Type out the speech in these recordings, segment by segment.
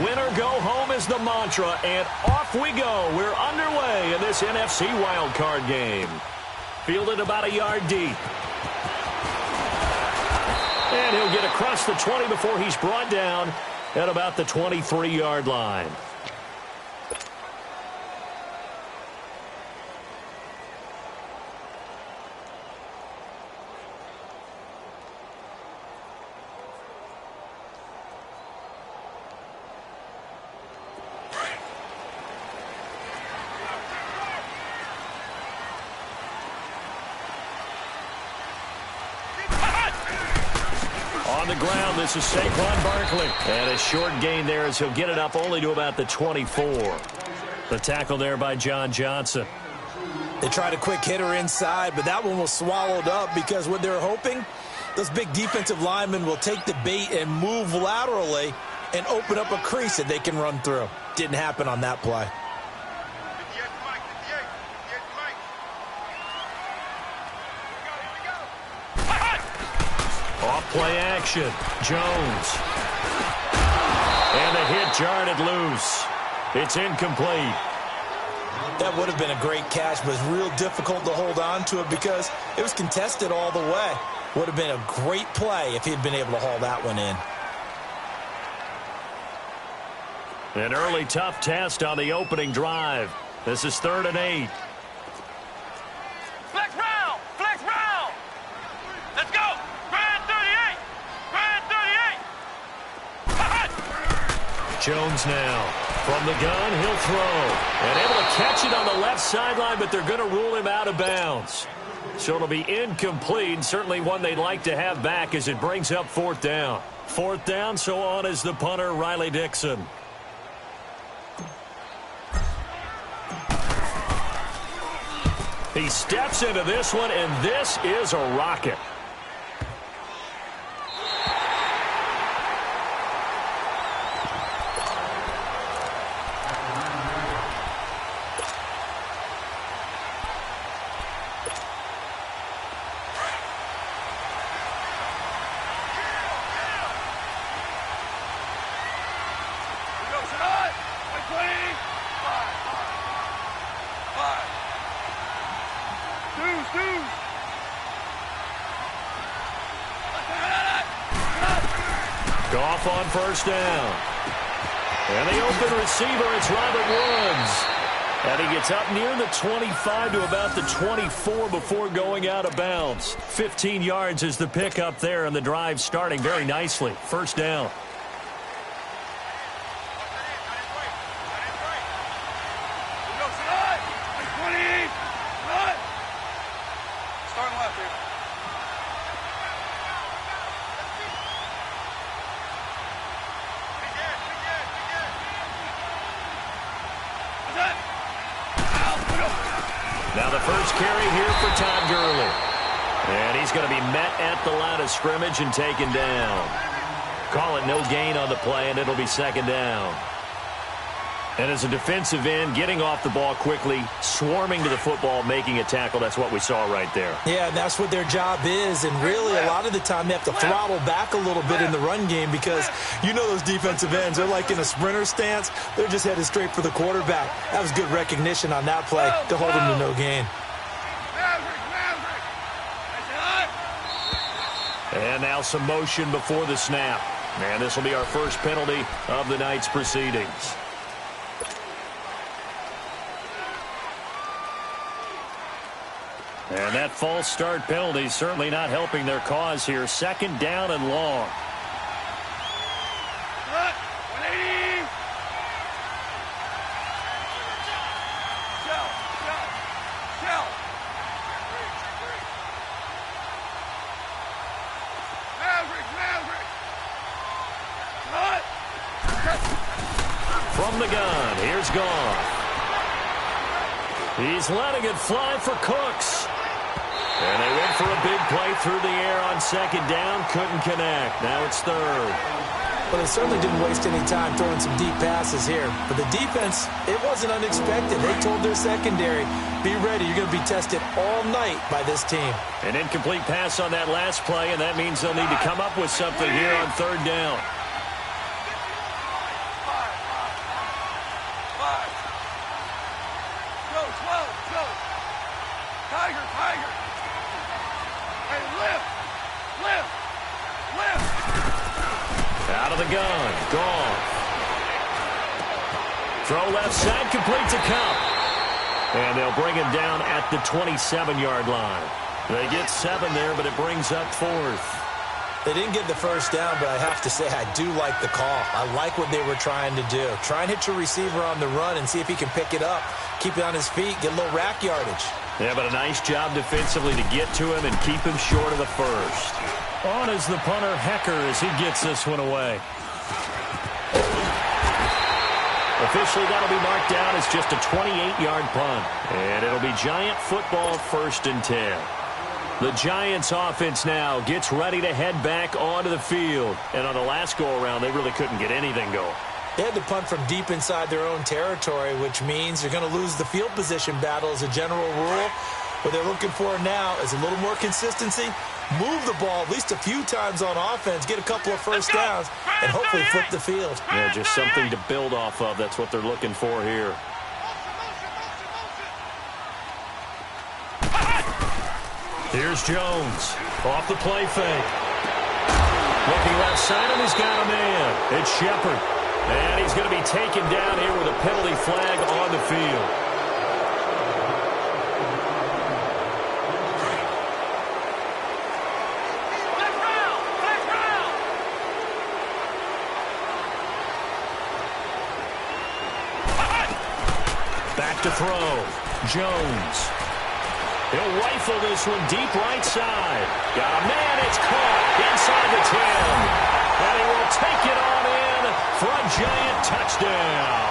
Winner go home is the mantra, and off we go. We're underway in this NFC wildcard game. Fielded about a yard deep. And he'll get across the 20 before he's brought down at about the 23-yard line. On the ground, this is Saquon Barkley. And a short gain there as he'll get it up only to about the 24. The tackle there by John Johnson. They tried a quick hitter inside, but that one was swallowed up because what they're hoping, those big defensive linemen will take the bait and move laterally and open up a crease that they can run through. Didn't happen on that play. Play action. Jones. And the hit jarred it loose. It's incomplete. That would have been a great catch, but it's real difficult to hold on to it because it was contested all the way. Would have been a great play if he'd been able to haul that one in. An early tough test on the opening drive. This is 3rd and 8. Flex round! Flex round! Let's go! Jones now. From the gun, he'll throw. And able to catch it on the left sideline, but they're going to rule him out of bounds. So it'll be incomplete, certainly one they'd like to have back as it brings up 4th down. 4th down, so on is the punter, Riley Dixon. He steps into this one, and this is a rocket. Goff on 1st down. And the open receiver, it's Robert Woods. And he gets up near the 25 to about the 24 before going out of bounds. 15 yards is the pickup there, and the drive starting very nicely. 1st down. Now the first carry here for Todd Gurley. And he's going to be met at the line of scrimmage and taken down. Call it no gain on the play, and it'll be 2nd down. And as a defensive end, getting off the ball quickly, swarming to the football, making a tackle, that's what we saw right there. Yeah, and that's what their job is. And really, a lot of the time, they have to throttle back a little bit in the run game because you know those defensive ends, they're like in a sprinter stance. They're just headed straight for the quarterback. That was good recognition on that play to hold him to no gain. And now some motion before the snap. And this will be our first penalty of the night's proceedings. And that false start penalty certainly not helping their cause here. 2nd down and long. From the gun, here's Goff. He's letting it fly for Cooks. And they went for a big play through the air on 2nd down. Couldn't connect. Now it's 3rd. Well, they certainly didn't waste any time throwing some deep passes here. But the defense, it wasn't unexpected. They told their secondary, be ready. You're going to be tested all night by this team. An incomplete pass on that last play, and that means they'll need to come up with something here on 3rd down. Go. Tiger. Hey, lift. Out of the gun. Gone. Throw left side, complete to Cup. And they'll bring him down at the 27-yard line. They get 7 there, but it brings up 4th. They didn't get the first down, but I have to say I do like the call. I like what they were trying to do. Try and hit your receiver on the run and see if he can pick it up, keep it on his feet, get a little rack yardage. Yeah, but a nice job defensively to get to him and keep him short of the first. On is the punter, Hecker, as he gets this one away. Officially, that'll be marked down as just a 28-yard punt. And it'll be Giant football, 1st and 10. The Giants offense now gets ready to head back onto the field. And on the last go-around, they really couldn't get anything going. They had to punt from deep inside their own territory, which means they're going to lose the field position battle as a general rule. What they're looking for now is a little more consistency, move the ball at least a few times on offense, get a couple of first downs, and hopefully flip the field. Yeah, just something to build off of. That's what they're looking for here. Here's Jones. Off the play fake. Looking left side, and he's got a man. It's Shepard. And he's going to be taken down here with a penalty flag on the field. Back to throw. Jones. He'll rifle this one deep right side. Got a man. It's caught inside the 10. And he will take it on in for a Giant touchdown.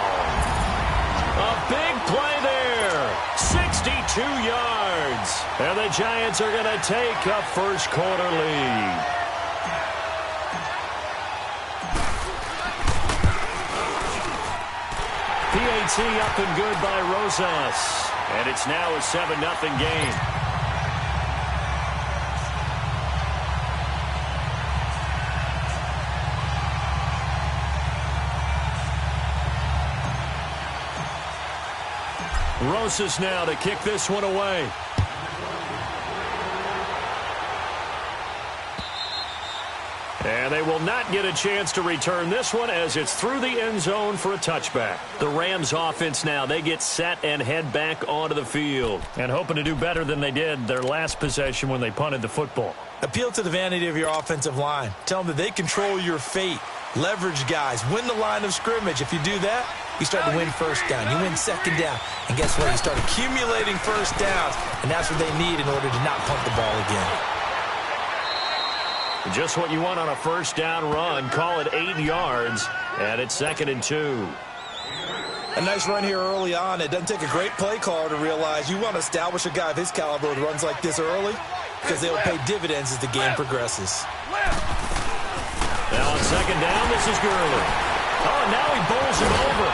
A big play there. 62 yards. And the Giants are going to take a first quarter lead. PAT up and good by Rosas. And it's now a 7-0 game. Rosas now to kick this one away. And they will not get a chance to return this one as it's through the end zone for a touchback. The Rams offense now, they get set and head back onto the field. And hoping to do better than they did their last possession when they punted the football. Appeal to the vanity of your offensive line. Tell them that they control your fate. Leverage guys. Win the line of scrimmage. If you do that, you start to win first down. You win second down. And guess what? You start accumulating first downs. And that's what they need in order to not punt the ball again. Just what you want on a first down run. Call it 8 yards, and it's 2nd and 2. A nice run here early on. It doesn't take a great play caller to realize you want to establish a guy of his caliber with runs like this early because they'll pay dividends as the game progresses. Now on 2nd down, this is Gurley. Oh, and now he bowls him over.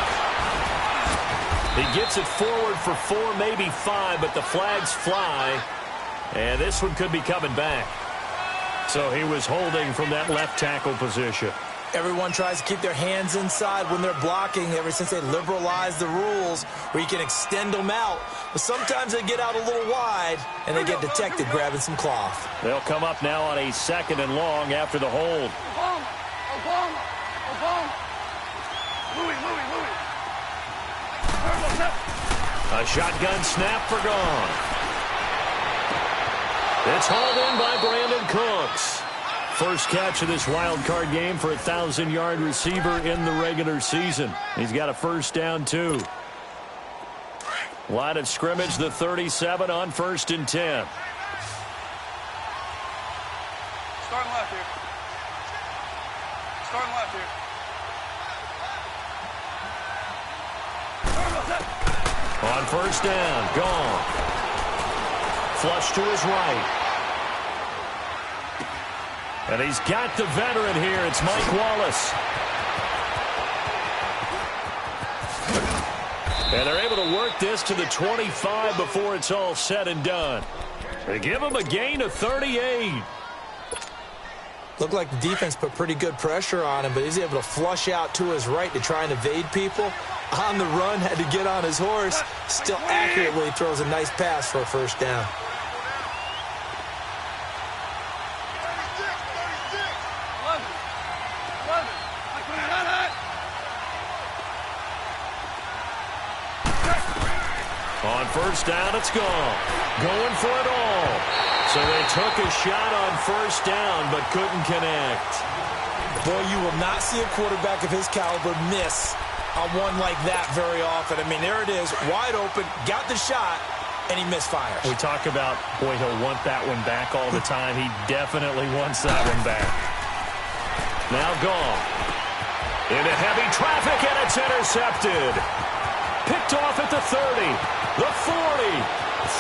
He gets it forward for 4, maybe 5, but the flags fly, and this one could be coming back. So he was holding from that left tackle position. Everyone tries to keep their hands inside when they're blocking ever since they liberalized the rules where you can extend them out. But sometimes they get out a little wide and they get detected grabbing some cloth. They'll come up now on a 2nd and long after the hold. A shotgun snap for gone. It's hauled in by Brandon Cooks. First catch of this wild card game for a 1,000-yard receiver in the regular season. He's got a first down, too. Line of scrimmage, the 37 on 1st and 10. Starting left here. Starting left here. On first down, gone. Flush to his right. And he's got the veteran here. It's Mike Wallace. And they're able to work this to the 25 before it's all said and done. They give him a gain of 38. Looked like the defense put pretty good pressure on him, but he's able to flush out to his right to try and evade people. On the run, had to get on his horse. Still accurately throws a nice pass for a first down. On first down, it's gone. Going for it all. So they took a shot on first down, but couldn't connect. Boy, you will not see a quarterback of his caliber miss on one like that very often. I mean, there it is, wide open, got the shot, and he misfires. We talk about, boy, he'll want that one back all the time. He definitely wants that one back. Now gone. Into heavy traffic, and it's intercepted. Picked off at the 30, the 40,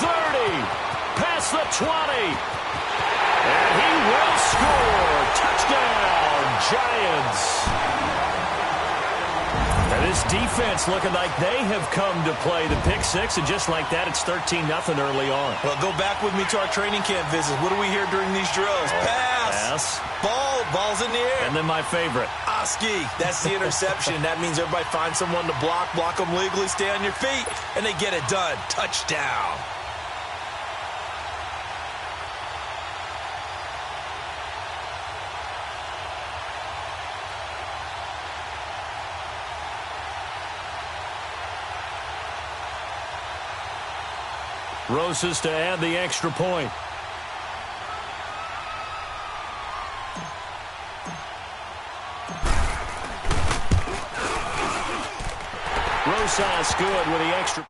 30, past the 20. And he will score. Touchdown, Giants. And this defense looking like they have come to play the pick six, and just like that, it's 13-0 early on. Well, go back with me to our training camp visits. What do we hear during these drills? Pass. Ball's in the air. And then my favorite. Oski. That's the interception. That means everybody finds someone to block them legally, stay on your feet, and they get it done. Touchdown. Rosas to add the extra point. Rosas good with the extra.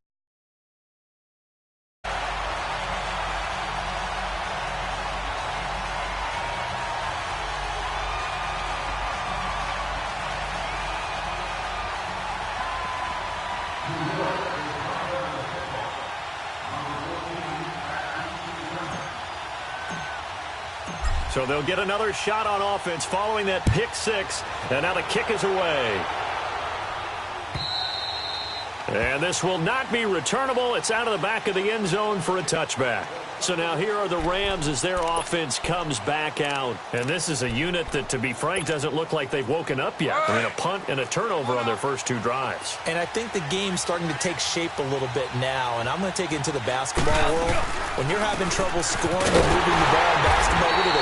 So they'll get another shot on offense following that pick six. And now the kick is away. And this will not be returnable. It's out of the back of the end zone for a touchback. So now here are the Rams as their offense comes back out. And this is a unit that, to be frank, doesn't look like they've woken up yet. I mean, a punt and a turnover on their first two drives. And I think the game's starting to take shape a little bit now. And I'm going to take it into the basketball world. When you're having trouble scoring and moving the ball in basketball, what do?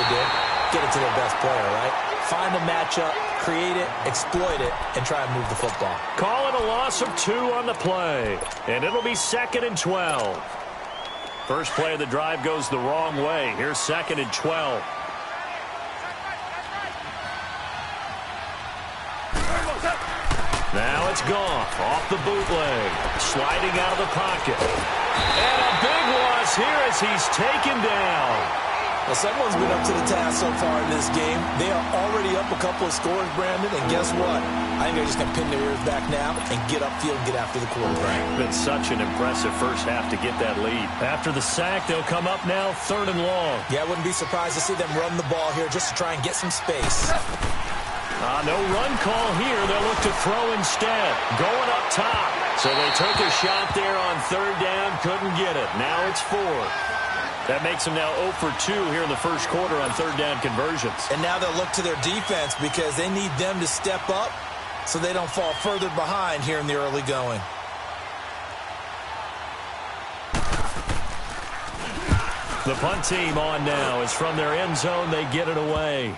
Get it to their best player, right? Find a matchup, create it, exploit it, and try and move the football. Call it a loss of 2 on the play. And it'll be 2nd and 12. First play of the drive goes the wrong way. Here's 2nd and 12. Now it's Goff off the bootleg. Sliding out of the pocket. And a big loss here as he's taken down. Well, someone's been up to the task so far in this game. They are already up a couple of scores, Brandon, and guess what? I think they're just going to pin their ears back now and get upfield and get after the quarterback. Been such an impressive first half to get that lead. After the sack, they'll come up now 3rd and long. Yeah, I wouldn't be surprised to see them run the ball here just to try and get some space. No run call here. They'll look to throw instead. Going up top. So they took a shot there on 3rd down. Couldn't get it. Now it's 4th. That makes them now 0 for 2 here in the first quarter on 3rd down conversions. And now they'll look to their defense because they need them to step up so they don't fall further behind here in the early going. The punt team on now is from their end zone. They get it away.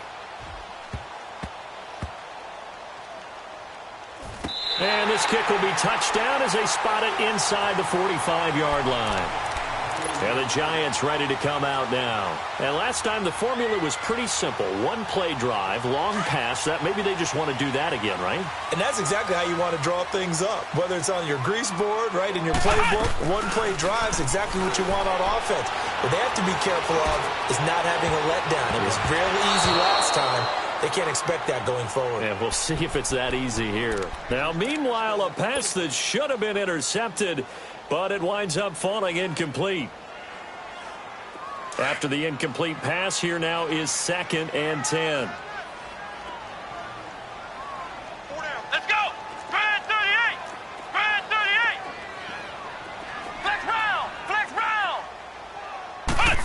And this kick will be touchdown as they spot it inside the 45-yard line. And the Giants ready to come out now. And last time the formula was pretty simple. One play drive, long pass. That maybe they just want to do that again, right? And that's exactly how you want to draw things up. Whether it's on your grease board, right, in your playbook, one play drive is exactly what you want on offense. What they have to be careful of is not having a letdown. It was fairly easy last time. They can't expect that going forward. And we'll see if it's that easy here. Now, meanwhile, a pass that should have been intercepted, but it winds up falling incomplete. After the incomplete pass, here now is 2nd and 10. Let's go! Spread 38! Spread 38! Flex round! Flex round! Punt!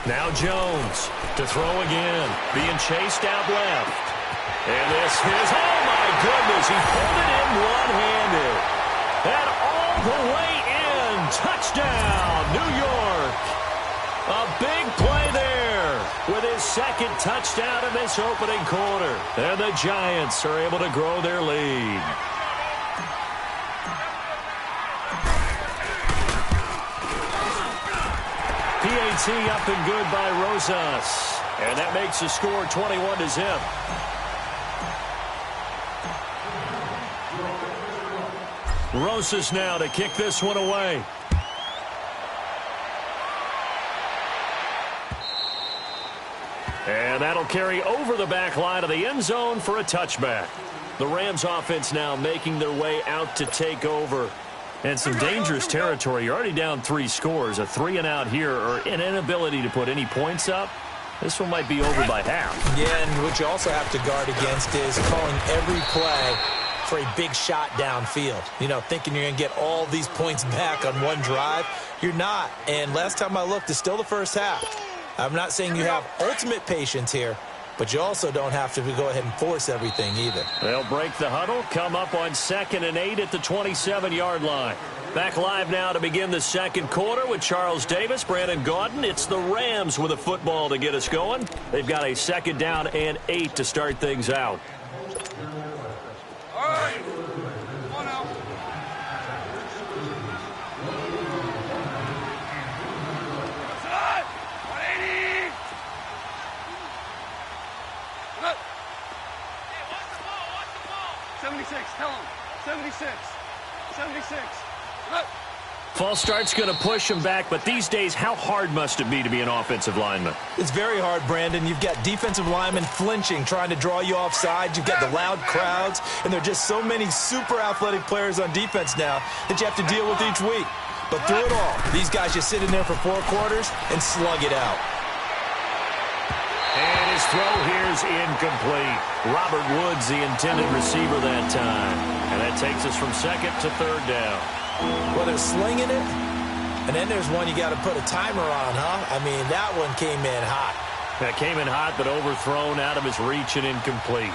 Now Jones to throw again. Being chased out left. And this is, oh my goodness, he pulled it in one-handed. And all the way in. Touchdown, New York. A big play there with his second touchdown in this opening quarter. And the Giants are able to grow their lead. PAT up and good by Rosas. And that makes the score 21-0. Rosas now to kick this one away. And that'll carry over the back line of the end zone for a touchback. The Rams offense now making their way out to take over. And some dangerous territory. You're already down 3 scores. A 3-and-out here or an inability to put any points up. This one might be over by half. Yeah, and what you also have to guard against is calling every play for a big shot downfield. You know, thinking you're going to get all these points back on one drive. You're not. And last time I looked, it's still the first half. I'm not saying you have ultimate patience here, but you also don't have to go ahead and force everything either. They'll break the huddle, come up on 2nd and 8 at the 27-yard line. Back live now to begin the second quarter with Charles Davis, Brandon Gaudin. It's the Rams with a football to get us going. They've got a 2nd down and 8 to start things out. All right. Come on now. Outside. 180. Good. Hey, watch the ball. Watch the ball. 76. Tell him. 76. 76. Good. False start's going to push him back, but these days, how hard must it be to be an offensive lineman? It's very hard, Brandon. You've got defensive linemen flinching, trying to draw you offside. You've got the loud crowds, and there are just so many super athletic players on defense now that you have to deal with each week. But through it all, these guys just sit in there for 4 quarters and slug it out. And his throw here's incomplete. Robert Woods, the intended receiver that time. And that takes us from 2nd to 3rd down. Well, they're slinging it, and then there's one you got to put a timer on, huh? I mean, that one came in hot. That came in hot, but overthrown out of his reach and incomplete.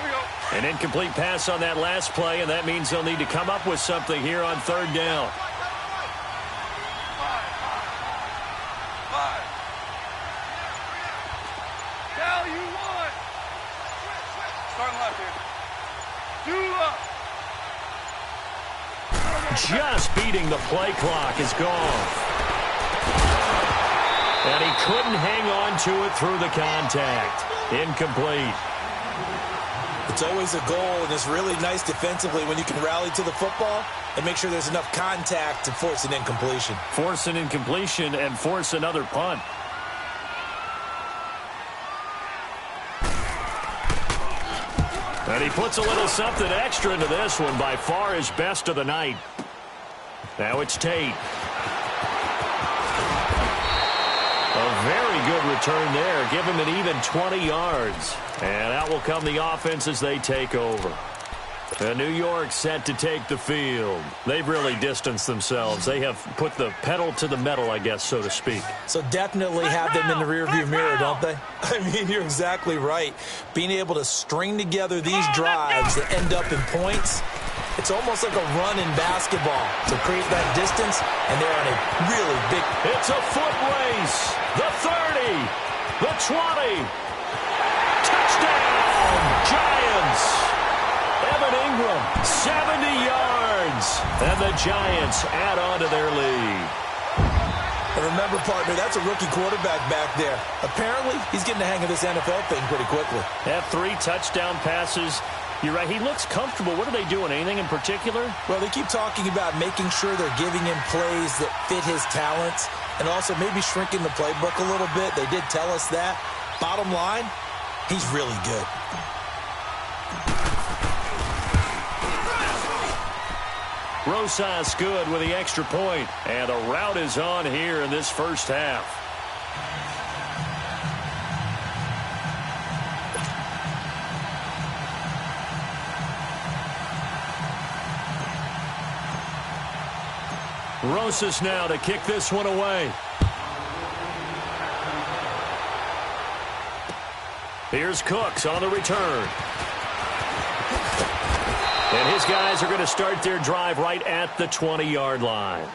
Here we go. An incomplete pass on that last play, and that means they'll need to come up with something here on 3rd down. Just beating the play clock is gone. And he couldn't hang on to it through the contact. Incomplete. It's always a goal, and it's really nice defensively when you can rally to the football and make sure there's enough contact to force an incompletion. Force an incompletion and force another punt. And he puts a little something extra into this one, by far his best of the night. Now it's Tate. A very good return there. Give him an even 20 yards. And out will come the offense as they take over. And New York set to take the field. They've really distanced themselves. They have put the pedal to the metal, I guess, so to speak. So definitely have them in the rearview mirror, don't they? I mean, you're exactly right. Being able to string together these drives that end up in points, it's almost like a run in basketball to create that distance, and they're on a really big... It's a foot race. The 30. The 20. Touchdown, Giants. Evan Ingram, 70 yards. And the Giants add on to their lead. And remember, partner, that's a rookie quarterback back there. Apparently, he's getting the hang of this NFL thing pretty quickly. Have 3 touchdown passes. You're right, he looks comfortable. What are they doing? Anything in particular? Well, they keep talking about making sure they're giving him plays that fit his talents and also maybe shrinking the playbook a little bit. They did tell us that. Bottom line, he's really good. Rosas good with the extra point. And the route is on here in this first half. Rosas now to kick this one away. Here's Cooks on the return. And his guys are going to start their drive right at the 20-yard line.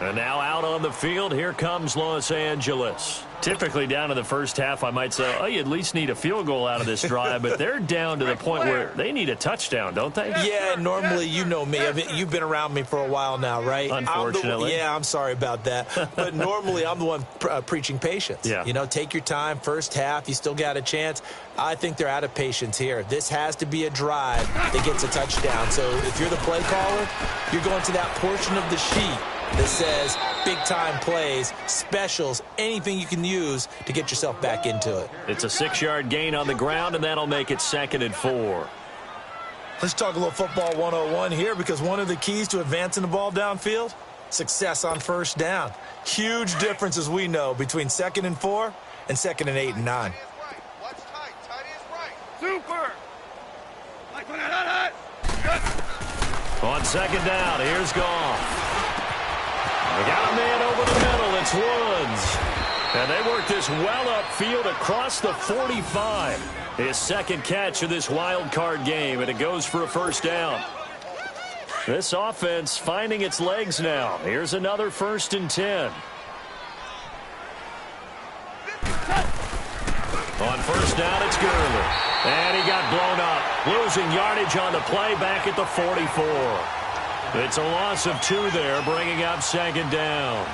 And now out on the field, here comes Los Angeles. Typically down in the first half, I might say, oh, you at least need a field goal out of this drive, but they're down to the point where they need a touchdown, don't they? Yeah, normally, you know me. You've been around me for a while now, right? Unfortunately. I'm sorry about that. But normally, I'm the one preaching patience. Yeah. You know, take your time. First half, you still got a chance. I think they're out of patience here. This has to be a drive that gets a touchdown. So if you're the play caller, you're going to that portion of the sheet that says big-time plays, specials, anything you can use to get yourself back into it. It's a 6-yard gain on the ground, and that'll make it 2nd and 4. Let's talk a little football 101 here, because one of the keys to advancing the ball downfield, success on first down. Huge difference, as we know, between 2nd and 4 and 2nd and 8 and 9. Super! Like when hot. On 2nd down, here's Goff. We got a man over the middle. It's Woods. And they work this well upfield across the 45. His 2nd catch of this wild card game, and it goes for a first down. This offense finding its legs now. Here's another 1st and 10. On first down, it's Gurley. And he got blown up. Losing yardage on the play back at the 44. It's a loss of 2 there, bringing up 2nd down.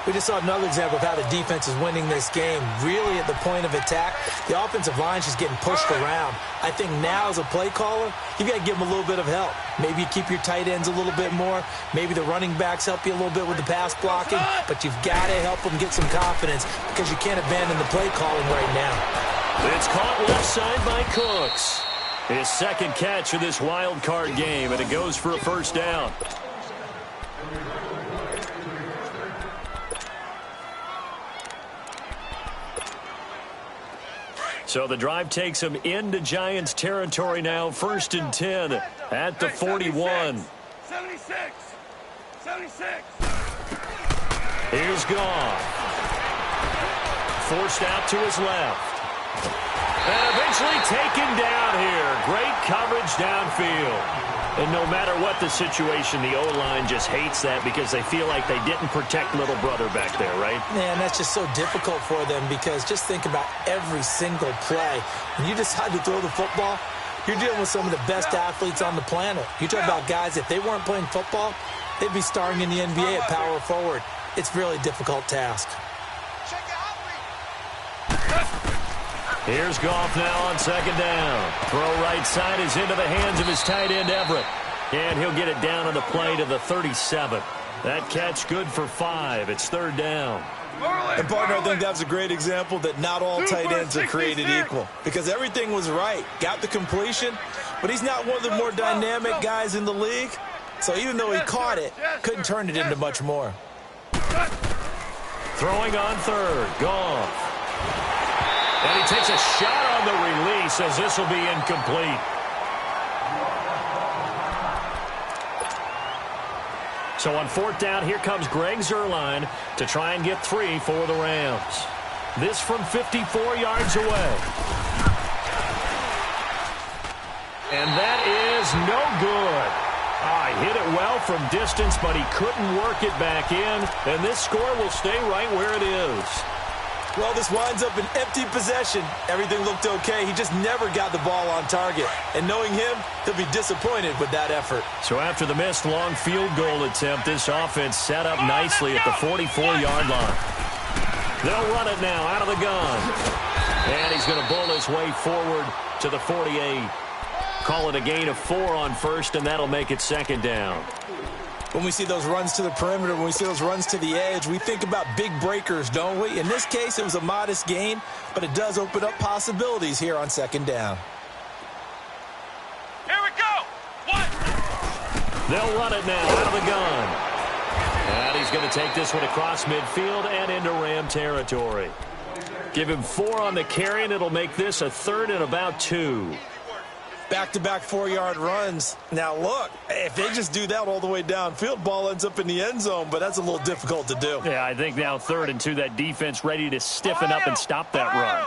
We just saw another example of how the defense is winning this game. Really at the point of attack, the offensive line's just getting pushed around. I think now as a play caller, you've got to give them a little bit of help. Maybe you keep your tight ends a little bit more. Maybe the running backs help you a little bit with the pass blocking. But you've got to help them get some confidence, because you can't abandon the play calling right now. It's caught left side by Cooks. His 2nd catch of this wild card game, and it goes for a first down. So the drive takes him into Giants territory now. 1st and 10 at the 41. 76. Here's Goff. Forced out to his left. And eventually taken down here. Great coverage downfield. And no matter what the situation, the O-line just hates that, because they feel like they didn't protect little brother back there, right? Man, that's just so difficult for them, because just think about every single play. When you decide to throw the football, you're dealing with some of the best athletes on the planet. You talk about guys, if they weren't playing football, they'd be starring in the NBA at power forward. It's a really difficult task. Here's Goff now on 2nd down. Throw right side is into the hands of his tight end, Everett. And he'll get it down on the play to the 37. That catch good for 5. It's 3rd down. And, partner, I think that's a great example that not all tight ends are created equal, because everything was right. Got the completion, but he's not one of the more dynamic guys in the league. So even though he caught it, couldn't turn it into much more. Throwing on 3rd. Goff. And he takes a shot on the release, as this will be incomplete. So on 4th down, here comes Greg Zuerlein to try and get 3 for the Rams. This from 54 yards away. And that is no good. He hit it well from distance, but he couldn't work it back in. And this score will stay right where it is. Well, this winds up an empty possession. Everything looked okay. He just never got the ball on target. And knowing him, he'll be disappointed with that effort. So after the missed long field goal attempt, this offense set up nicely at the 44-yard line. They'll run it now out of the gun. And he's going to bull his way forward to the 48. Call it a gain of 4 on 1st, and that'll make it 2nd down. When we see those runs to the perimeter, when we see those runs to the edge, we think about big breakers, don't we? In this case, it was a modest gain, but it does open up possibilities here on 2nd down. Here we go. 1. They'll run it now out of the gun. And he's going to take this one across midfield and into Ram territory. Give him 4 on the carry, and it'll make this a 3rd and about 2. Back-to-back 4-yard runs. Now, look, if they just do that all the way downfield, ball ends up in the end zone, but that's a little difficult to do. Yeah, I think now 3rd and 2, that defense ready to stiffen up and stop that run.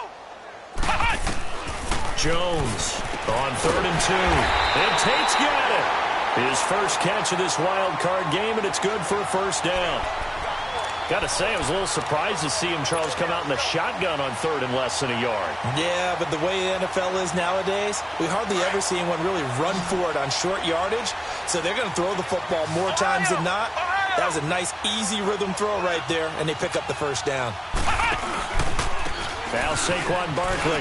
Jones on 3rd and 2. And Tate's got it. His first catch of this wild card game, and it's good for a first down. Got to say, I was a little surprised to see him, Charles, come out in the shotgun on 3rd and less than a yard. Yeah, but the way the NFL is nowadays, we hardly ever see anyone really run for it on short yardage. So they're going to throw the football more times than not. That was a nice, easy rhythm throw right there, and they pick up the first down. Now Saquon Barkley.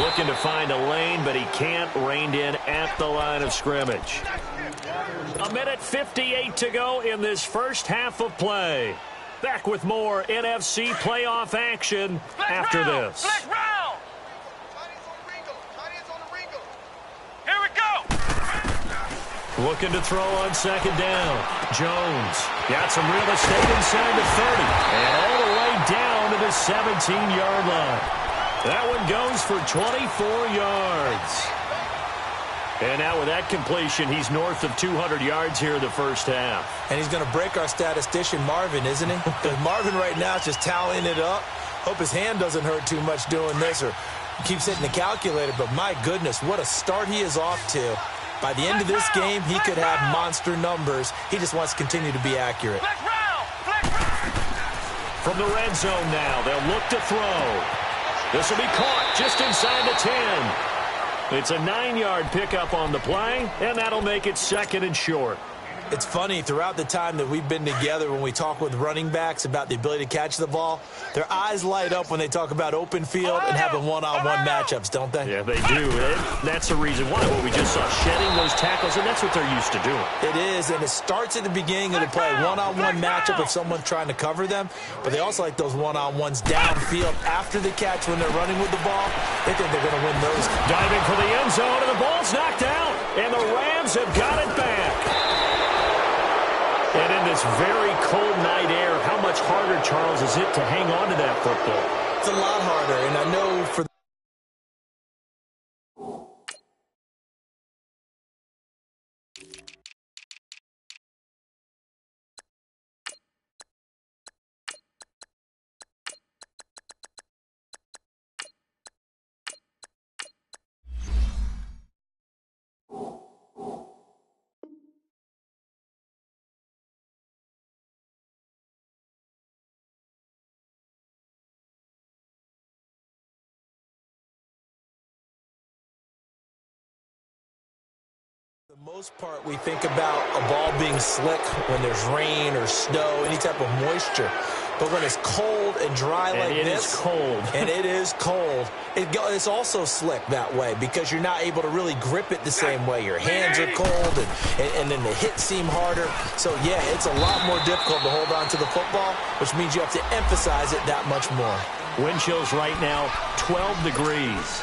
Looking to find a lane, but he can't. Reined in at the line of scrimmage. 1:58 to go in this first half of play. Back with more NFC playoff action after this. Here we go. Looking to throw on 2nd down. Jones got some real estate inside the 30. And all the way down to the 17-yard line. That one goes for 24 yards. And now with that completion, he's north of 200 yards here in the first half. And he's going to break our statistician, Marvin, isn't he? Because Marvin right now is just tallying it up. Hope his hand doesn't hurt too much doing this or keeps hitting the calculator. But my goodness, what a start he is off to. By the end of this game, he could have monster numbers. He just wants to continue to be accurate. From the red zone now, they'll look to throw. This will be caught just inside the 10. It's a 9-yard pickup on the play, and that'll make it 2nd and short. It's funny, throughout the time that we've been together, when we talk with running backs about the ability to catch the ball, their eyes light up when they talk about open field and having one-on-one matchups, don't they? Yeah, they do. That's the reason why. What we just saw, shedding those tackles, and that's what they're used to doing. It is, and it starts at the beginning of the play, one-on-one matchup if someone's trying to cover them, but they also like those one-on-ones downfield after the catch when they're running with the ball. They think they're going to win those. Diving for the end zone, and the ball's knocked out, and the Rams have got it back. And in this very cold night air, how much harder, Charles, is it to hang on to that football? It's a lot harder, and I know for the most part, we think about a ball being slick when there's rain or snow, any type of moisture. But when it's cold and dry like this, it is cold. And it is cold, it's also slick that way because you're not able to really grip it the same way. Your hands are cold, and then the hits seem harder. So, yeah, it's a lot more difficult to hold on to the football, which means you have to emphasize it that much more. Wind chills right now, 12 degrees.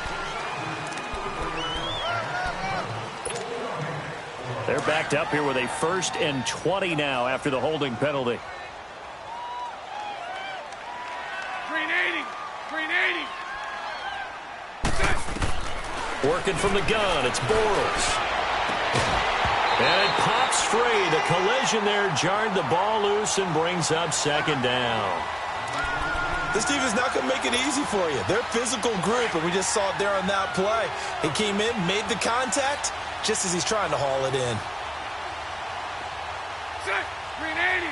They're backed up here with a 1st and 20 now after the holding penalty. 380. Working from the gun, it's Bortles. And it pops free. The collision there jarred the ball loose and brings up 2nd down. This team is not going to make it easy for you. They're a physical group, and we just saw it there on that play. He came in, made the contact, just as he's trying to haul it in. 380.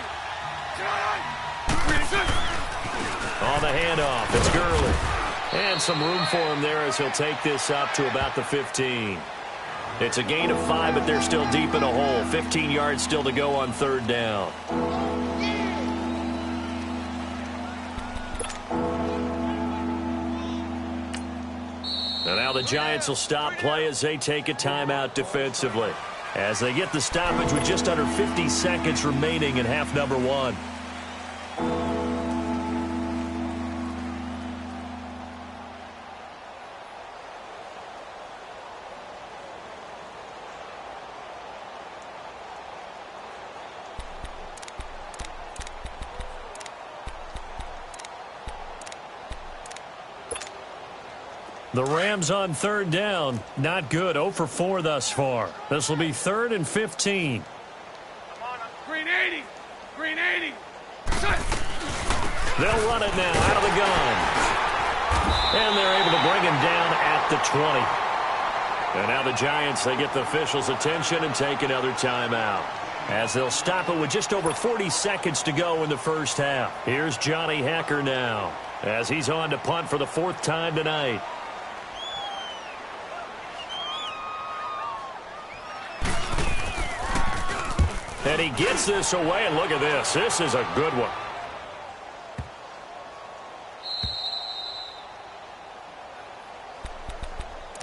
On the handoff, it's Gurley. And some room for him there as he'll take this up to about the 15. It's a gain of 5, but they're still deep in a hole. 15 yards still to go on 3rd down. And now the Giants will stop play as they take a timeout defensively, as they get the stoppage with just under 50 seconds remaining in half number 1. The Rams on third down. Not good. 0 for 4 thus far. This will be 3rd and 15. Green 80. Green 80. They'll run it now out of the gun. And they're able to bring him down at the 20. And now the Giants, they get the officials' attention and take another timeout, as they'll stop it with just over 40 seconds to go in the first half. Here's Johnny Hekker now, as he's on to punt for the 4th time tonight. And he gets this away, and look at this. This is a good one.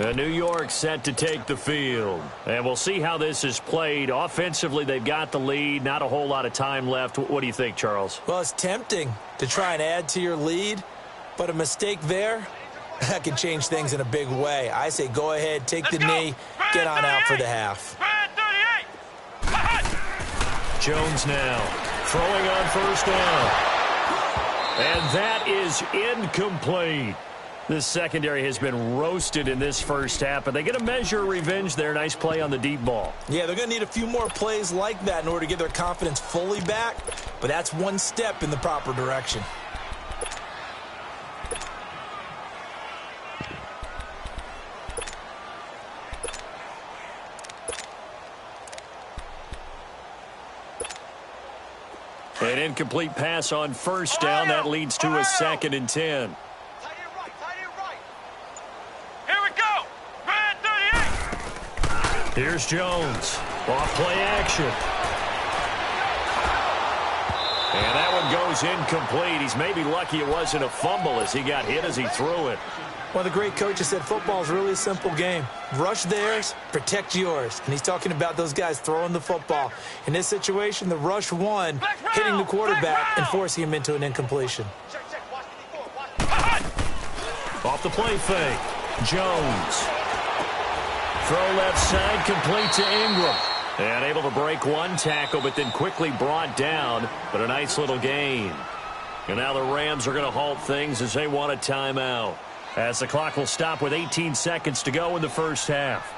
And New York set to take the field. And we'll see how this is played. Offensively, they've got the lead. Not a whole lot of time left. What do you think, Charles? Well, it's tempting to try and add to your lead, but a mistake there, that can change things in a big way. I say go ahead, take the knee, get on out for the half. Jones now throwing on first down. And that is incomplete. The secondary has been roasted in this first half, but they get a measure of revenge there. Nice play on the deep ball. Yeah, they're going to need a few more plays like that in order to get their confidence fully back, but that's one step in the proper direction. An incomplete pass on first down. That leads to a 2nd and 10. Here's Jones. Off play action. And that one goes incomplete. He's maybe lucky it wasn't a fumble as he got hit as he threw it. One of the great coaches said football is really a simple game. Rush theirs, protect yours. And he's talking about those guys throwing the football. In this situation, the rush won, hitting the quarterback and forcing him into an incompletion. Off the play fake. Jones. Throw left side, complete to Ingram. And able to break one tackle, but then quickly brought down. But a nice little gain. And now the Rams are going to halt things as they want a timeout, as the clock will stop with 18 seconds to go in the first half.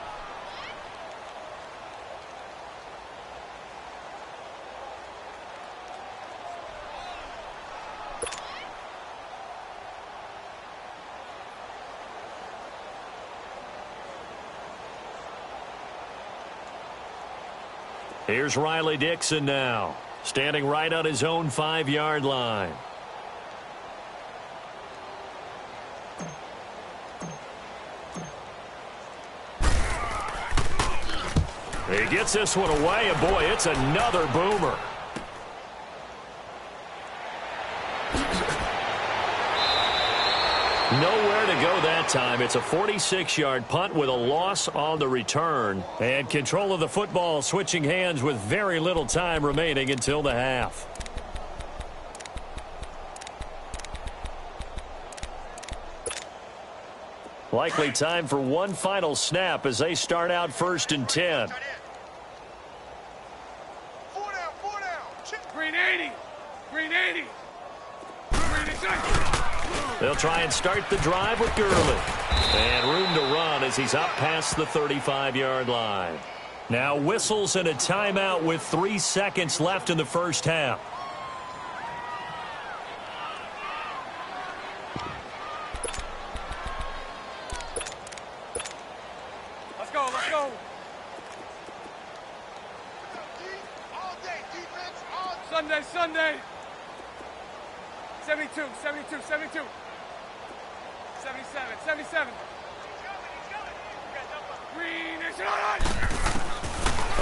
Here's Riley Dixon now, standing right on his own 5-yard line. He gets this one away, and boy, it's another boomer. Nowhere to go that time. It's a 46-yard punt with a loss on the return. And control of the football switching hands with very little time remaining until the half. Likely time for one final snap as they start out 1st and 10. Four down. Green 80. Green 80. Green 80. They'll try and start the drive with Gurley. And room to run as he's up past the 35-yard line. Now whistles and a timeout with 3 seconds left in the first half. Let's go. Sunday. 72. 77. Green is on.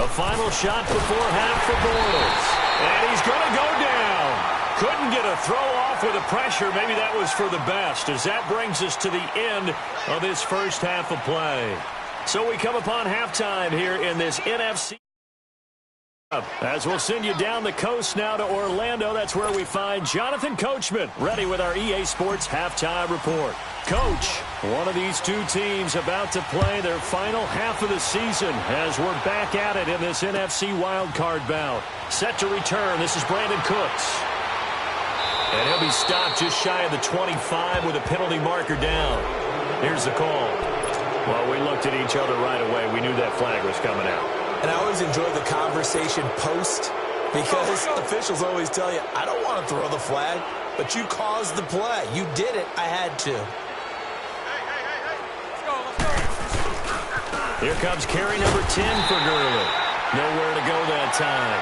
A final shot before half for Bortles. And he's going to go down. Couldn't get a throw off with the pressure. Maybe that was for the best, as that brings us to the end of this first half of play. So we come upon halftime here in this NFC. As we'll send you down the coast now to Orlando. That's where we find Jonathan Coachman, ready with our EA Sports halftime report. Coach, one of these two teams about to play their final half of the season as we're back at it in this NFC wildcard bout. Set to return, this is Brandon Cooks. And he'll be stopped just shy of the 25 with a penalty marker down. Here's the call. Well, we looked at each other right away. We knew that flag was coming out. And I always enjoy the conversation post because officials always tell you, I don't want to throw the flag, but you caused the play. You did it. I had to. Here comes carry number 10 for Gurley. Nowhere to go that time.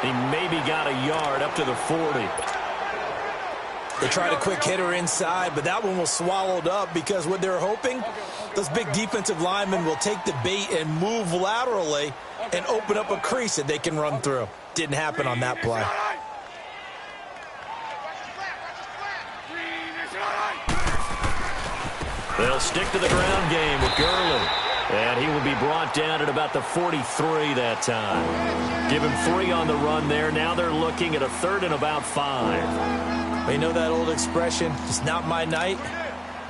He maybe got a yard up to the 40. They tried a quick hitter inside, but that one was swallowed up because what they're hoping, those big defensive linemen will take the bait and move laterally and open up a crease that they can run through. Didn't happen on that play. They'll stick to the ground game with Gurley. And he will be brought down at about the 43 that time. Give him 3 on the run there. Now they're looking at a 3rd and about 5. You know that old expression, it's not my night?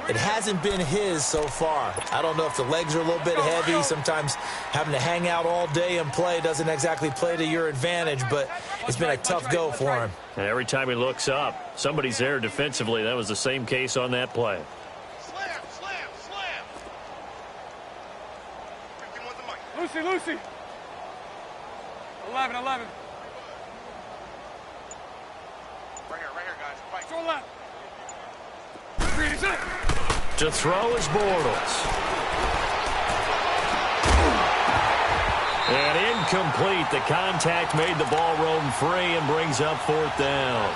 It hasn't been his so far. I don't know if the legs are a little bit heavy. Sometimes having to hang out all day and play doesn't exactly play to your advantage, but it's been a tough go for him. And every time he looks up, somebody's there defensively. That was the same case on that play. Lucy. 11. Right here, guys. Fight. Go left. To throw is Bortles. And incomplete. The contact made the ball roam free and brings up 4th down.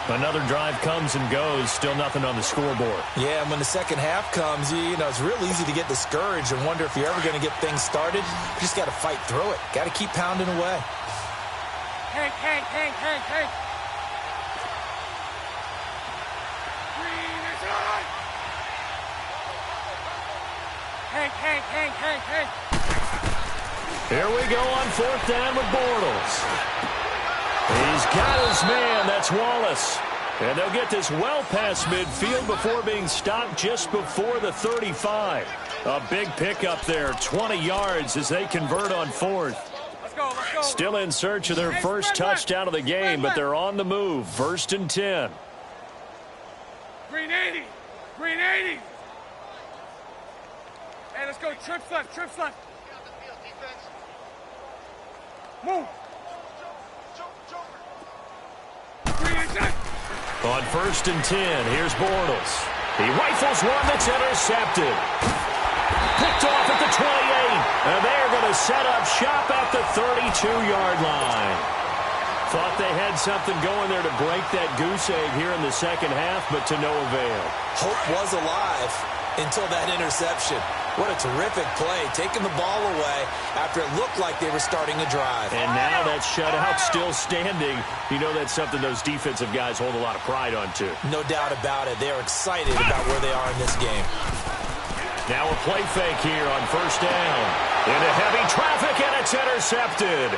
Another drive comes and goes. Still nothing on the scoreboard. Yeah, and when the second half comes, you know, it's real easy to get discouraged and wonder if you're ever going to get things started. You just got to fight through it. Got to keep pounding away. Hank. Hank. Here we go on 4th down with Bortles. He's got his man. That's Wallace. And they'll get this well past midfield before being stopped just before the 35. A big pickup there, 20 yards as they convert on 4th. Let's go. Still in search of their first touchdown of the game, but they're on the move. 1st and 10. Green 80. Hey, let's go. Trips left. Move. On 1st and 10, here's Bortles. He rifles one that's intercepted. Picked off at the 28. And they're going to set up shop at the 32-yard line. Thought they had something going there to break that goose egg here in the second half, but to no avail. Hope was alive until that interception. What a terrific play, taking the ball away after it looked like they were starting a drive. And now that shutout still standing. You know that's something those defensive guys hold a lot of pride on, too. No doubt about it. They're excited about where they are in this game. Now a play fake here on 1st down. Into heavy traffic, and it's intercepted.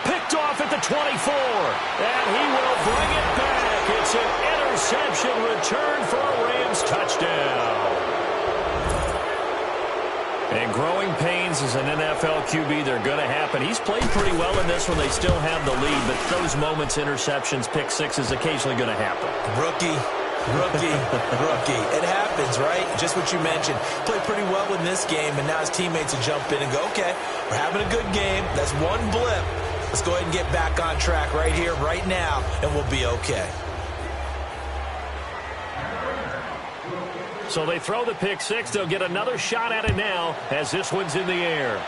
Picked off at the 24. And he will bring it back. It's an interception return for a Rams touchdown. And growing pains as an NFL QB, they're going to happen. He's played pretty well in this one. They still have the lead, but those moments, interceptions, pick sixes, occasionally going to happen. Rookie. It happens, right? Just what you mentioned. Played pretty well in this game, and now his teammates will jump in and go, okay, we're having a good game. That's one blip. Let's go ahead and get back on track right here, right now, and we'll be okay. So they throw the pick six. They'll get another shot at it now as this one's in the air.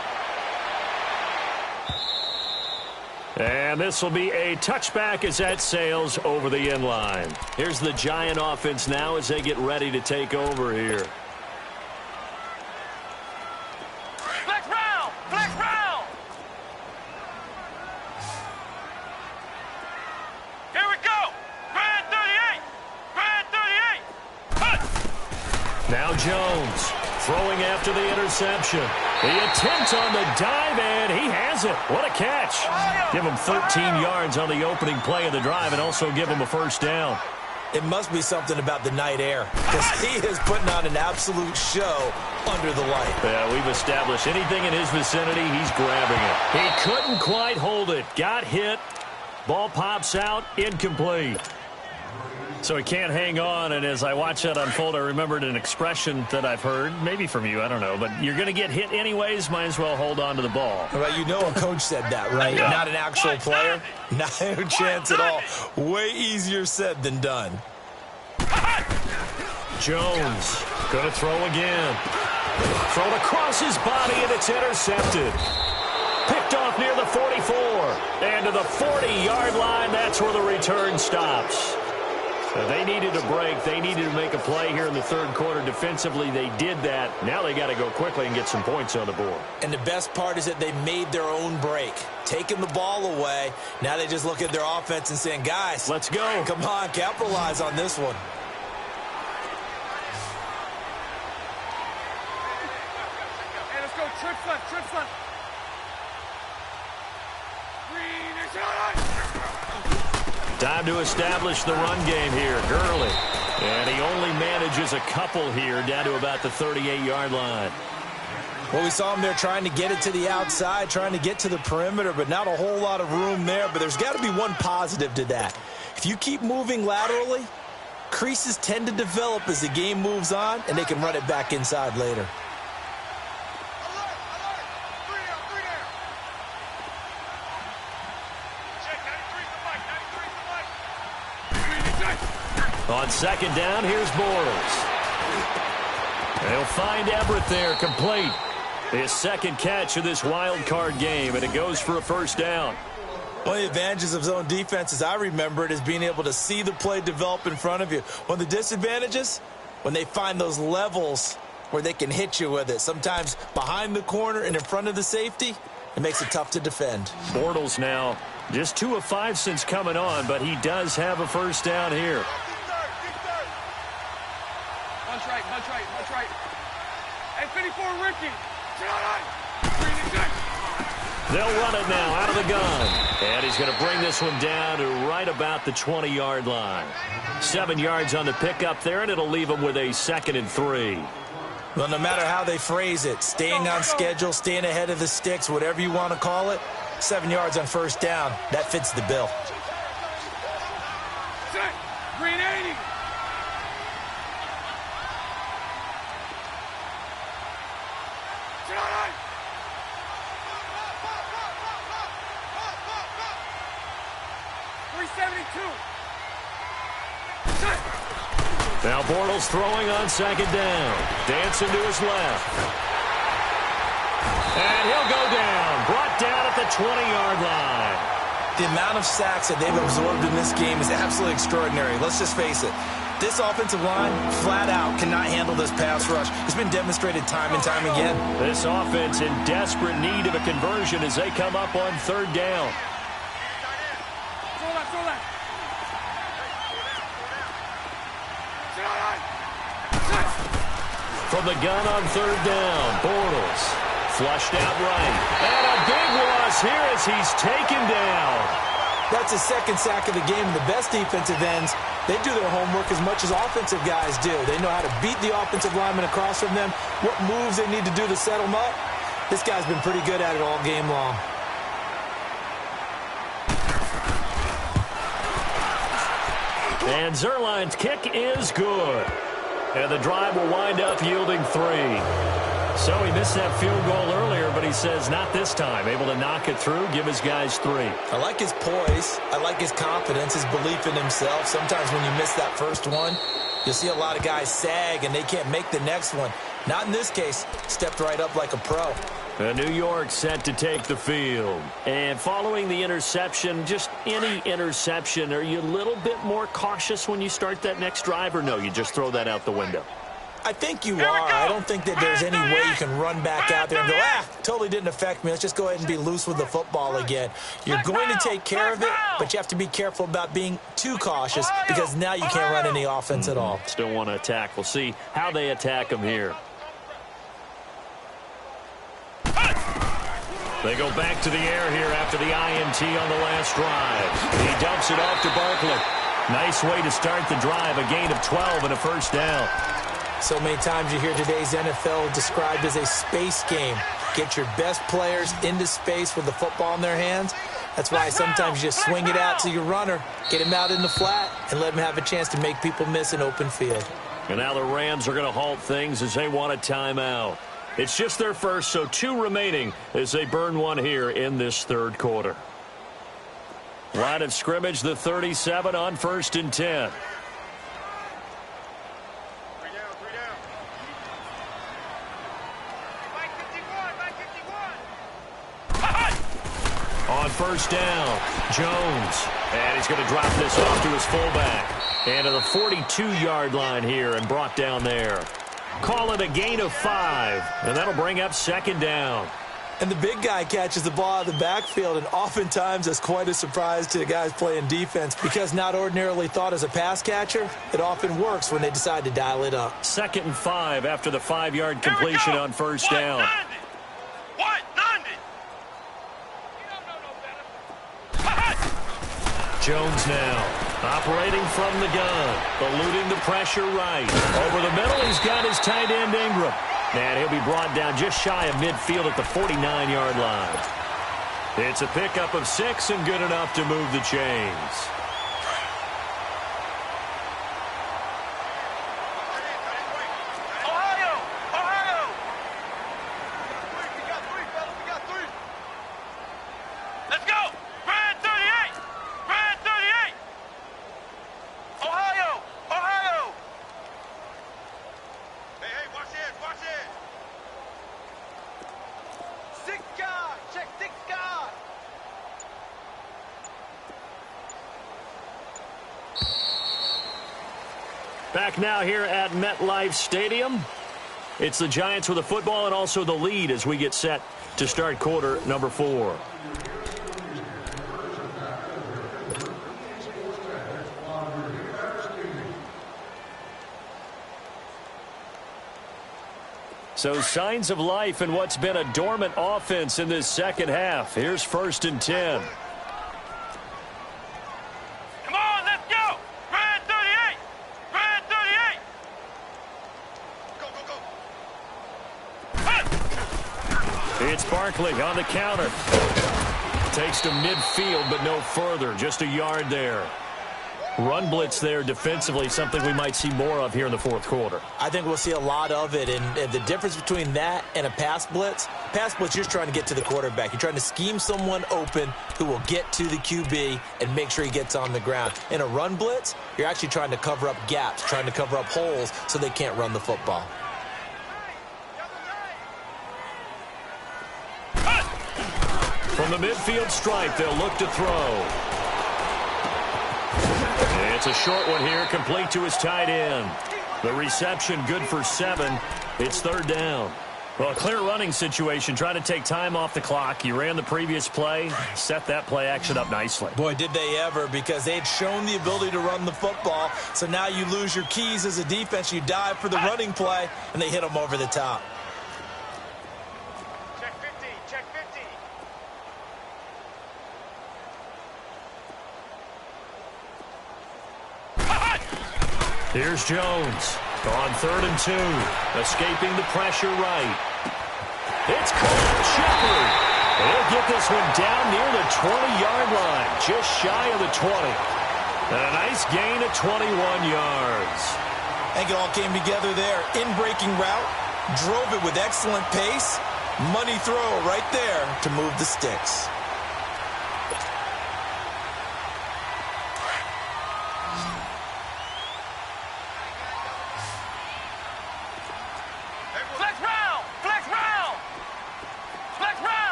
And this will be a touchback as that sails over the end line. Here's the Giant offense now as they get ready to take over here. Flex round! Here we go! Brand 38! Now Jones throwing after the interception. The attempt on the dive, and he has it. What a catch. Give him 13 yards on the opening play of the drive and also give him a first down. It must be something about the night air because he is putting on an absolute show under the light. Yeah, we've established anything in his vicinity, he's grabbing it. He couldn't quite hold it. Got hit. Ball pops out. Incomplete. So he can't hang on, and as I watch that unfold, I remembered an expression that I've heard, maybe from you, I don't know, but you're going to get hit anyways, might as well hold on to the ball. Well, you know a coach said that, right? Yeah. Not an actual player. Not a chance at all. Way easier said than done. Jones going to throw again. Thrown across his body, and it's intercepted. Picked off near the 44. And to the 40-yard line, that's where the return stops. They needed a break. They needed to make a play here in the third quarter. Defensively, they did that. Now they got to go quickly and get some points on the board. And the best part is that they made their own break. Taking the ball away. Now they just look at their offense and saying, guys, let's go. Come on, capitalize on this one. Hey, let's go. Trips left, trips left. Green is on. Time to establish the run game here. Gurley. And he only manages a couple here down to about the 38-yard line. Well, we saw him there trying to get it to the outside, trying to get to the perimeter, but not a whole lot of room there. But there's got to be one positive to that. If you keep moving laterally, creases tend to develop as the game moves on, and they can run it back inside later. On second down, here's Bortles. They'll find Everett there, complete. His second catch of this wild card game, and it goes for a first down. One of the advantages of zone defense, as I remember it, is being able to see the play develop in front of you. One of the disadvantages, when they find those levels where they can hit you with it. Sometimes behind the corner and in front of the safety, it makes it tough to defend. Bortles now just 2 of 5 since coming on, but he does have a first down here. Bunch right, bunch right, bunch right. Hey, 54, Ricky. They'll run it now out of the gun. And he's going to bring this one down to right about the 20-yard line. 7 yards on the pickup there, and it'll leave him with a 2nd and 3. Well, no matter how they phrase it, staying on schedule, staying ahead of the sticks, whatever you want to call it, 7 yards on first down, that fits the bill. Green 80. Now Bortles throwing on second down. Dancing to his left. And he'll go down. Brought down at the 20-yard line. The amount of sacks that they've absorbed in this game is absolutely extraordinary. Let's just face it. This offensive line, flat out, cannot handle this pass rush. It's been demonstrated time and time again. This offense in desperate need of a conversion as they come up on third down. From the gun on third down, Bortles flushed out right. And a big loss here as he's taken down. That's his second sack of the game. The best defensive ends, they do their homework as much as offensive guys do. They know how to beat the offensive lineman across from them, what moves they need to do to set them up. This guy's been pretty good at it all game long. And Zerline's kick is good. And the drive will wind up yielding 3. So he missed that field goal earlier, but he says not this time. Able to knock it through, give his guys 3. I like his poise. I like his confidence, his belief in himself. Sometimes when you miss that first one, you'll see a lot of guys sag and they can't make the next one. Not in this case. Stepped right up like a pro. New York set to take the field. And following the interception, just any interception, are you a little bit more cautious when you start that next drive, or no, you just throw that out the window? I think you are. I don't think that there's any way you can run back out there and go, totally didn't affect me. Let's just go ahead and be loose with the football again. You're going to take care of it, but you have to be careful about being too cautious because now you can't run any offense at all. Still want to attack. We'll see how they attack him here. They go back to the air here after the INT on the last drive. He dumps it off to Barkley. Nice way to start the drive. A gain of 12 and a first down. So many times you hear today's NFL described as a space game. Get your best players into space with the football in their hands, That's why sometimes you just swing it out to your runner, get him out in the flat, and let him have a chance to make people miss an open field. And now the Rams are going to halt things as they want a timeout. It's just their first, so 2 remaining as they burn one here in this third quarter. Line of scrimmage, the 37 on 1st and 10. On 1st down, Jones. And he's going to drop this off to his fullback. And to the 42-yard line here and brought down there. Call it a gain of 5, and that'll bring up 2nd down. And the big guy catches the ball out of the backfield, and oftentimes that's quite a surprise to the guys playing defense because not ordinarily thought as a pass catcher, it often works when they decide to dial it up. 2nd and 5 after the 5-yard completion on 1st down. Jones now operating from the gun, eluding the pressure right. Over the middle, he's got his tight end Ingram. And he'll be brought down just shy of midfield at the 49-yard line. It's a pickup of 6 and good enough to move the chains. Back now here at MetLife Stadium. It's the Giants with the football and also the lead as we get set to start quarter number 4. So signs of life in what's been a dormant offense in this second half. Here's 1st and 10. It's Barkley on the counter. Takes to midfield, but no further. Just a yard there. Run blitz there defensively, something we might see more of here in the 4th quarter. I think we'll see a lot of it, and the difference between that and a pass blitz, you're just trying to get to the quarterback. You're trying to scheme someone open who will get to the QB and make sure he gets on the ground. In a run blitz, you're actually trying to cover up gaps, trying to cover up holes so they can't run the football. From the midfield stripe, they'll look to throw. It's a short one here, complete to his tight end. The reception good for 7. It's 3rd down. Well, a clear running situation, trying to take time off the clock. You ran the previous play, set that play action up nicely. Boy, did they ever, because they'd shown the ability to run the football. So now you lose your keys as a defense. You dive for the running play, and they hit them over the top. Here's Jones on 3rd and 2, escaping the pressure right. It's caught. Shepard. He'll get this one down near the 20-yard line, just shy of the 20. And a nice gain of 21 yards. I think it all came together there. In-breaking route, drove it with excellent pace. Money throw right there to move the sticks.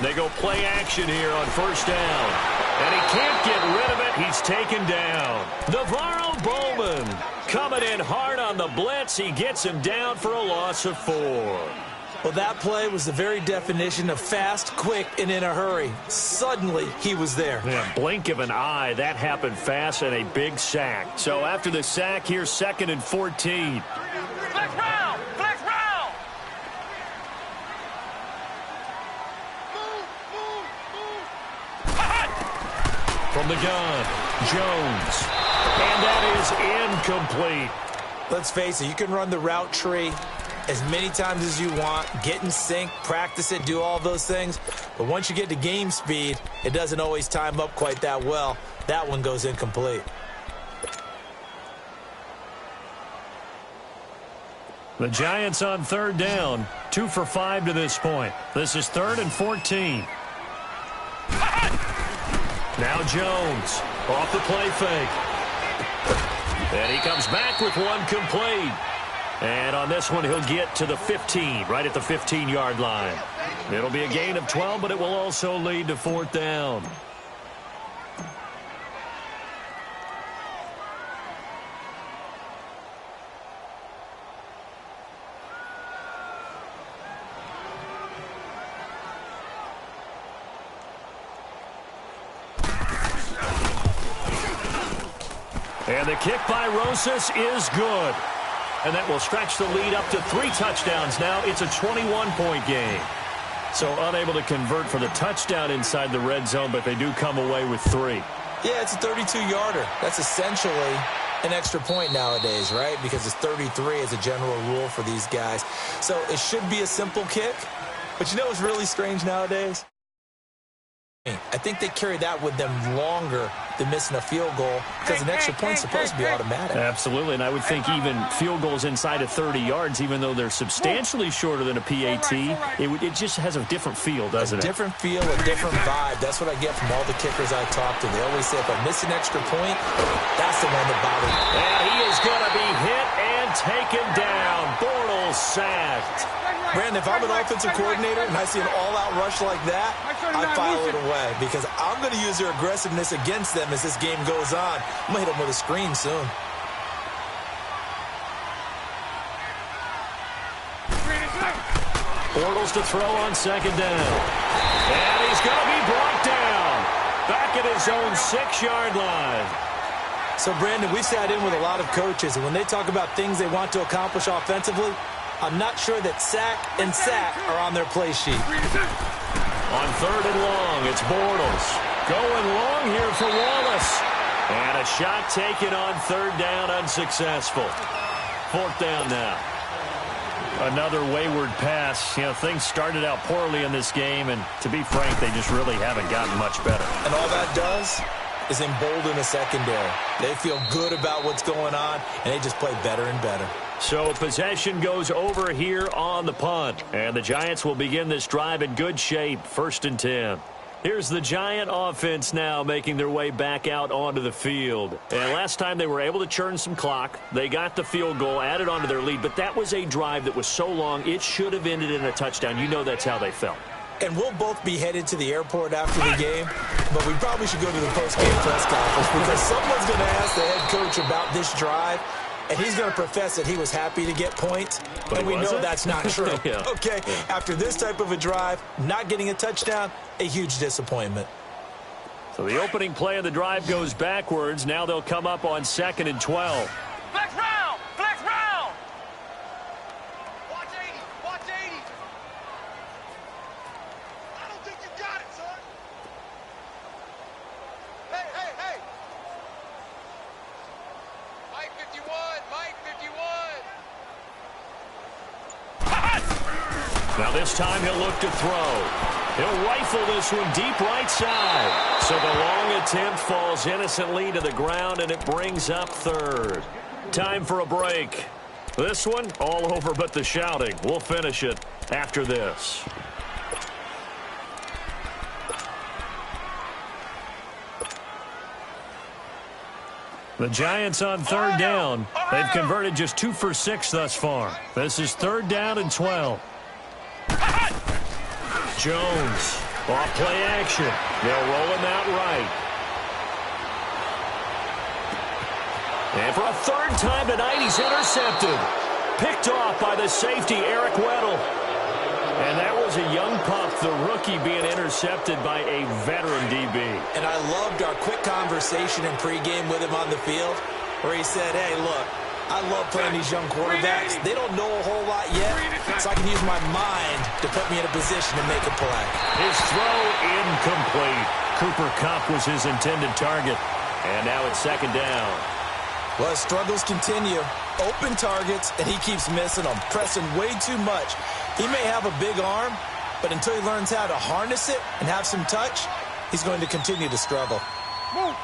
They go play action here on 1st down. And he can't get rid of it. He's taken down. Navarro Bowman coming in hard on the blitz. He gets him down for a loss of 4. Well, that play was the very definition of fast, quick, and in a hurry. Suddenly, he was there. Yeah, blink of an eye. That happened fast and a big sack. So after the sack, here's 2nd and 14. Flex round! Flex round! From the gun, Jones. And that is incomplete. Let's face it, you can run the route tree, as many times as you want, get in sync, practice it, do all those things. But once you get to game speed, it doesn't always time up quite that well. That one goes incomplete. The Giants on third down, 2 for 5 to this point. This is 3rd and 14. Now Jones off the play fake. And he comes back with one complete. And on this one, he'll get to the 15, right at the 15-yard line. It'll be a gain of 12, but it will also lead to 4th down. And the kick by Rosas is good. And that will stretch the lead up to 3 touchdowns now. It's a 21-point game. So unable to convert for the touchdown inside the red zone, but they do come away with 3. Yeah, it's a 32-yarder. That's essentially an extra point nowadays, right? Because it's 33 as a general rule for these guys. So it should be a simple kick. But you know what's really strange nowadays? I think they carry that with them longer than missing a field goal because an extra point's supposed to be automatic. Absolutely, and I would think even field goals inside of 30 yards, even though they're substantially shorter than a PAT, it just has a different feel, doesn't it? A different feel, a different vibe. That's what I get from all the kickers I talk to. They always say if I miss an extra point, that's the one that bothers me. And he is going to be hit and taken down. Bortles sacked. Brandon, if I'm an offensive coordinator and I see an all-out rush like that, I file it away because I'm going to use their aggressiveness against them as this game goes on. I'm going to hit them with a screen soon. Bortles to throw on 2nd down. And he's going to be brought down. Back at his own 6-yard line. So, Brandon, we sat in with a lot of coaches, and when they talk about things they want to accomplish offensively, I'm not sure that sack and sack are on their play sheet. On 3rd and long, it's Bortles. Going long here for Wallace. And a shot taken on 3rd down, unsuccessful. 4th down now. Another wayward pass. You know, things started out poorly in this game, and to be frank, they just really haven't gotten much better. And all that does is embolden the secondary. They feel good about what's going on, and they just play better and better. So possession goes over here on the punt. And the Giants will begin this drive in good shape. 1st and 10. Here's the Giant offense now making their way back out onto the field. And last time they were able to churn some clock. They got the field goal, added onto their lead. But that was a drive that was so long, it should have ended in a touchdown. You know that's how they felt. And we'll both be headed to the airport after the game, but we probably should go to the post-game press conference because someone's going to ask the head coach about this drive, and he's going to profess that he was happy to get points, but and we know that's not true. Yeah. Okay, after this type of a drive, not getting a touchdown, a huge disappointment. So the opening play of the drive goes backwards. Now they'll come up on 2nd and 12. Flex round! Flex round! Watch 80! Watch 80! I don't think you got it, son! Hey, hey, hey! Mike 51! Mike 51! Now this time he'll look to throw. He'll rifle this one deep right side. So the long attempt falls innocently to the ground, and it brings up 3rd. Time for a break. This one all over but the shouting. We'll finish it after this. The Giants on 3rd down. They've converted just 2 for 6 thus far. This is 3rd down and 12. Jones, off play action. They'll roll him out right. And for a 3rd time tonight, he's intercepted. Picked off by the safety, Eric Weddle. And that was a young pup, the rookie, being intercepted by a veteran DB. And I loved our quick conversation in pregame with him on the field where he said, hey, look, I love playing these young quarterbacks. They don't know a whole lot yet, so I can use my mind to put me in a position to make a play. His throw incomplete. Cooper Kupp was his intended target. And now it's 2nd down. Well, his struggles continue. Open targets, and he keeps missing them, pressing way too much. He may have a big arm, but until he learns how to harness it and have some touch, he's going to continue to struggle. Move.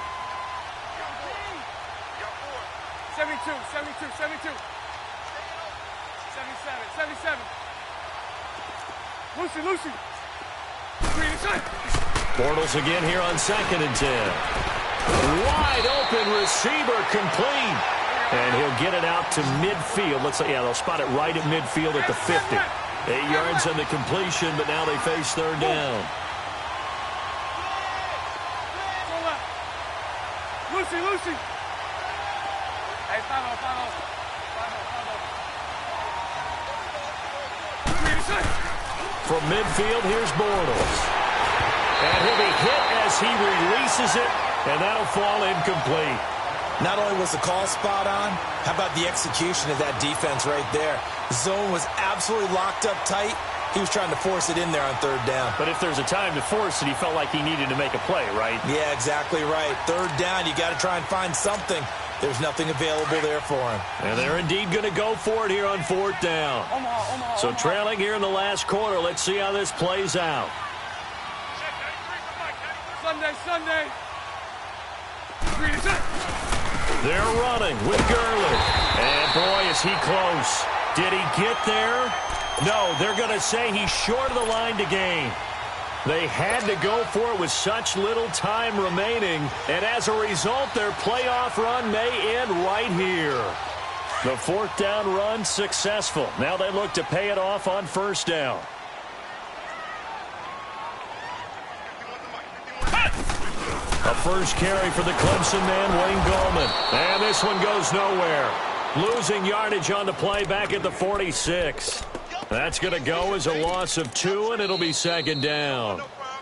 72, 72, 72. 77, 77. Lucy. Green inside. Bortles again here on 2nd and 10. Wide open receiver complete. And he'll get it out to midfield. They'll spot it right at midfield at the 50. 8 yards on the completion, but now they face 3rd down. Lucy. Hey, follow. From midfield, here's Bortles. And he'll be hit as he releases it, and that'll fall incomplete. Not only was the call spot on, how about the execution of that defense right there? The zone was absolutely locked up tight. He was trying to force it in there on 3rd down. But if there's a time to force it, he felt like he needed to make a play, right? Yeah, exactly right. 3rd down, you got to try and find something. There's nothing available there for him. And they're indeed going to go for it here on 4th down. So trailing here in the last quarter. Let's see how this plays out. Sunday. They're running with Gurley. And boy, is he close. Did he get there? No, they're going to say he's short of the line to gain. They had to go for it with such little time remaining, and as a result, their playoff run may end right here. The 4th down run successful. Now they look to pay it off on 1st down. A first carry for the Clemson man, Wayne Gallman. And this one goes nowhere. Losing yardage on the play back at the 46. That's going to go as a loss of 2, and it'll be 2nd down.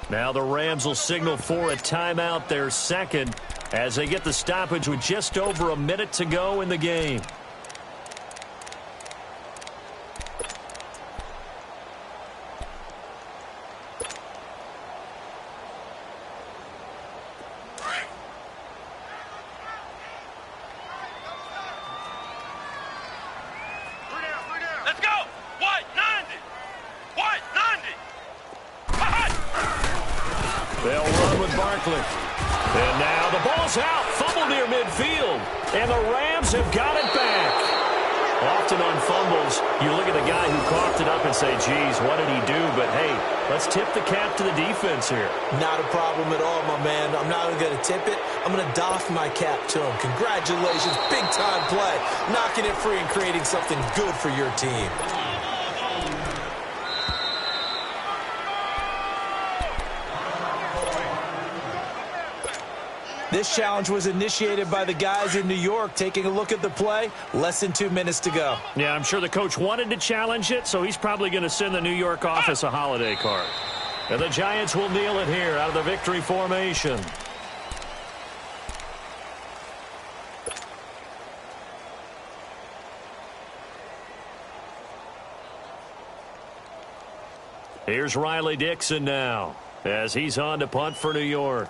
Now the Rams will signal for a timeout, their 2nd, as they get the stoppage with just over a minute to go in the game. They'll run with Barkley. And now the ball's out. Fumble near midfield. And the Rams have got it back. Often on fumbles, you look at the guy who coughed it up and say, geez, what did he do? But, hey, let's tip the cap to the defense here. Not a problem at all, my man. I'm not even going to tip it. I'm going to doff my cap to him. Congratulations. Big-time play. Knocking it free and creating something good for your team. This challenge was initiated by the guys in New York. Taking a look at the play, less than 2 minutes to go. Yeah, I'm sure the coach wanted to challenge it, so he's probably going to send the New York office a holiday card. And the Giants will kneel it here out of the victory formation. Here's Riley Dixon now as he's on to punt for New York.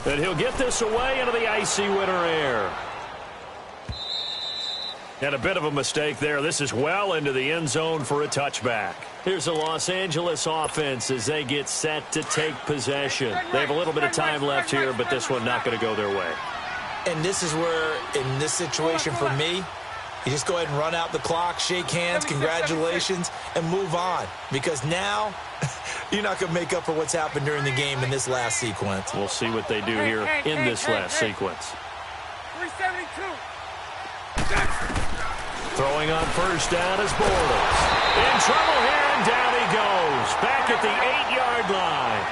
And he'll get this away into the icy winter air. And a bit of a mistake there. This is well into the end zone for a touchback. Here's the Los Angeles offense as they get set to take possession. They have a little bit of time left here, but this one not going to go their way. And this is where, in this situation for me, you just go ahead and run out the clock, shake hands, congratulations, and move on. Because now you're not going to make up for what's happened during the game in this last sequence. We'll see what they do here in this last sequence. 372. Throwing on first down is Bortles. In trouble here, and down he goes. Back at the 8-yard line.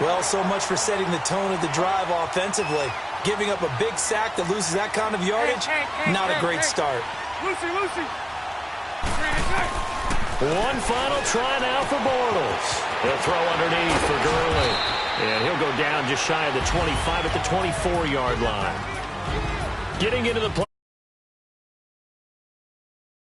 Well, so much for setting the tone of the drive offensively. Giving up a big sack that loses that kind of yardage, not a great start. Lucy. One final try now for Bortles. He'll throw underneath for Gurley. And he'll go down just shy of the 25 at the 24-yard line. Getting into the play.